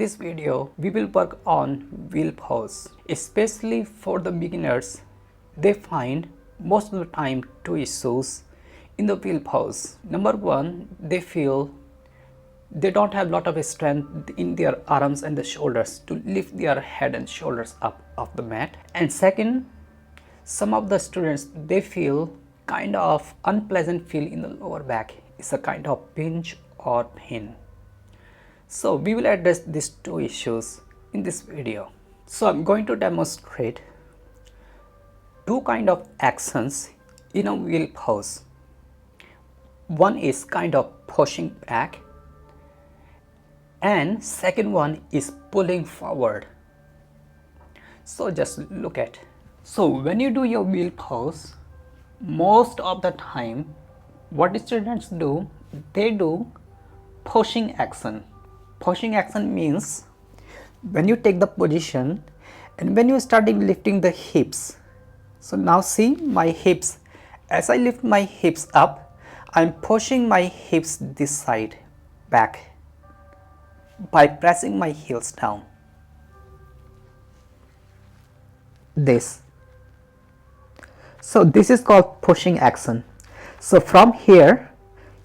this video, we will work on wheel pose. Especially for the beginners, they find most of the time two issues in the wheel pose. Number one, they feel they don't have a lot of strength in their arms and the shoulders to lift their head and shoulders up off the mat. And second, some of the students, they feel kind of unpleasant feel in the lower back. It's a kind of pinch or pain. So we will address these two issues in this video. So I'm going to demonstrate two kind of actions in a wheel pose. One is kind of pushing back and second one is pulling forward. So just look at. So when you do your wheel pose, most of the time what the students do, they do pushing action. Pushing action means when you take the position and when you starting lifting the hips. So now see my hips. As I lift my hips up, I'm pushing my hips this side back by pressing my heels down. This. So this is called pushing action. So from here,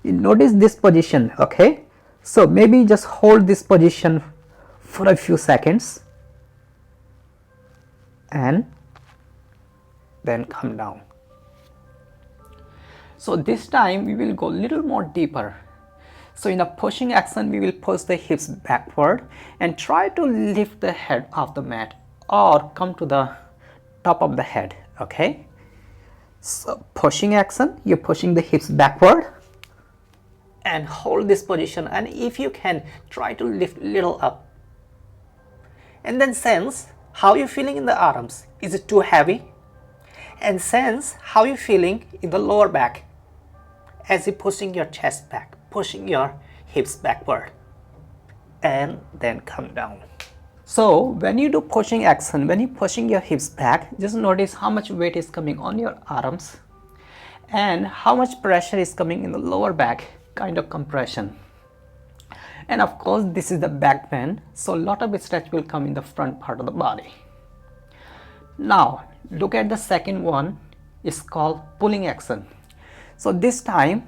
you notice this position, okay? So maybe just hold this position for a few seconds and then come down. So this time we will go a little more deeper. So in a pushing action, we will push the hips backward and try to lift the head off the mat or come to the top of the head, okay? So pushing action, you're pushing the hips backward and hold this position, and if you can, try to lift little up and then sense how you're feeling in the arms. Is it too heavy? And sense how you're feeling in the lower back as you're pushing your chest back, pushing your hips backward, and then come down. So when you do pushing action, when you're pushing your hips back, just notice how much weight is coming on your arms and how much pressure is coming in the lower back, kind of compression. And of course this is the back bend, so a lot of stretch will come in the front part of the body. Now look at the second one, is called pulling action. So this time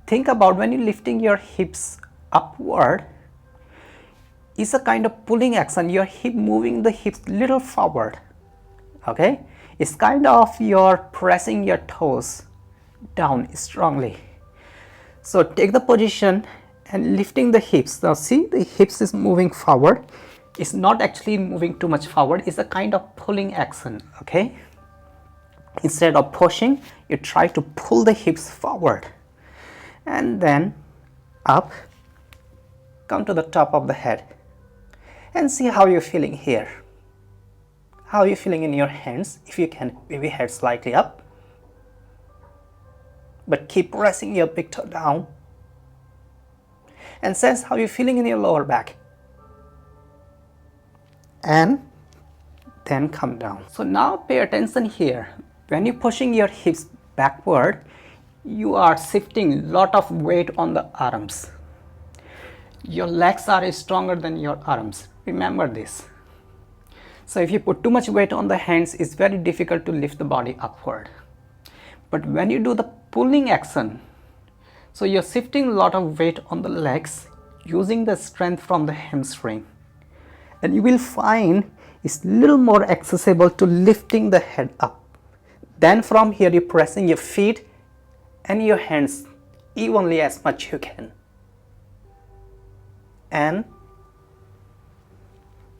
think about when you're lifting your hips upward, it's a kind of pulling action. Your hip moving the hips little forward, okay? It's kind of you're pressing your toes down strongly. So take the position and lifting the hips. Now see, the hips is moving forward. It's not actually moving too much forward. It's a kind of pulling action, okay? Instead of pushing, you try to pull the hips forward and then up, come to the top of the head and see how you're feeling here. How are you feeling in your hands? If you can, maybe head slightly up, but keep pressing your big toe down and sense how you're feeling in your lower back and then come down. So now pay attention here. When you're pushing your hips backward, you are shifting a lot of weight on the arms. Your legs are stronger than your arms. Remember this. So if you put too much weight on the hands, it's very difficult to lift the body upward. But when you do the pulling action, so you're shifting a lot of weight on the legs using the strength from the hamstring, and you will find it's little more accessible to lifting the head up. Then from here you're pressing your feet and your hands evenly as much you can, and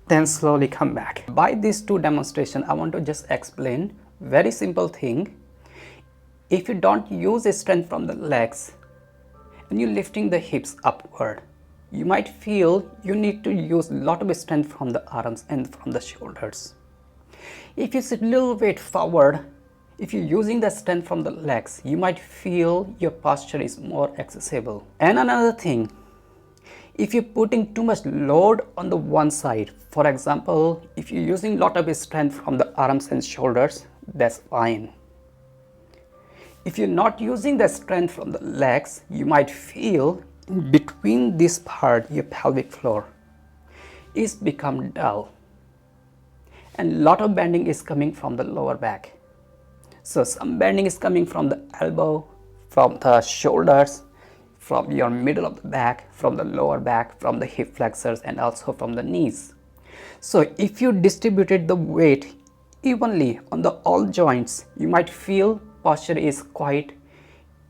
then slowly come back. By these two demonstrations, I want to just explain very simple thing. If you don't use a strength from the legs and you're lifting the hips upward, you might feel you need to use a lot of strength from the arms and from the shoulders. If you sit little weight forward, if you're using the strength from the legs, you might feel your posture is more accessible. And another thing, if you're putting too much load on the one side, for example, if you're using a lot of strength from the arms and shoulders, that's fine. If you're not using the strength from the legs, you might feel in between this part, your pelvic floor, is become dull, and lot of bending is coming from the lower back. So some bending is coming from the elbow, from the shoulders, from your middle of the back, from the lower back, from the hip flexors, and also from the knees. So if you distributed the weight evenly on the all joints, you might feel posture is quite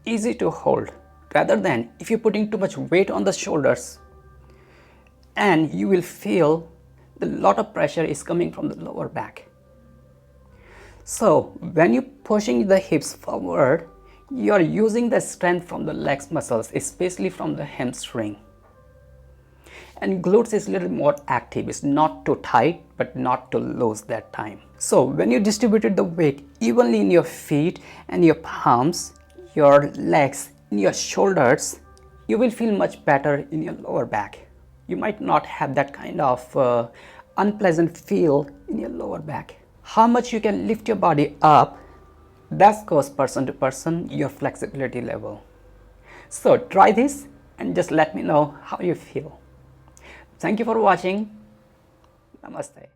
easy to hold, rather than if you're putting too much weight on the shoulders, and you will feel the lot of pressure is coming from the lower back. So when you're pushing the hips forward, you are using the strength from the legs muscles, especially from the hamstring. And glutes is a little more active. It's not too tight, but not too loose that time. So when you distributed the weight evenly in your feet and your palms, your legs, in your shoulders, you will feel much better in your lower back. You might not have that kind of unpleasant feel in your lower back. How much you can lift your body up, that goes person to person, your flexibility level. So try this and just let me know how you feel. Thank you for watching. Namaste.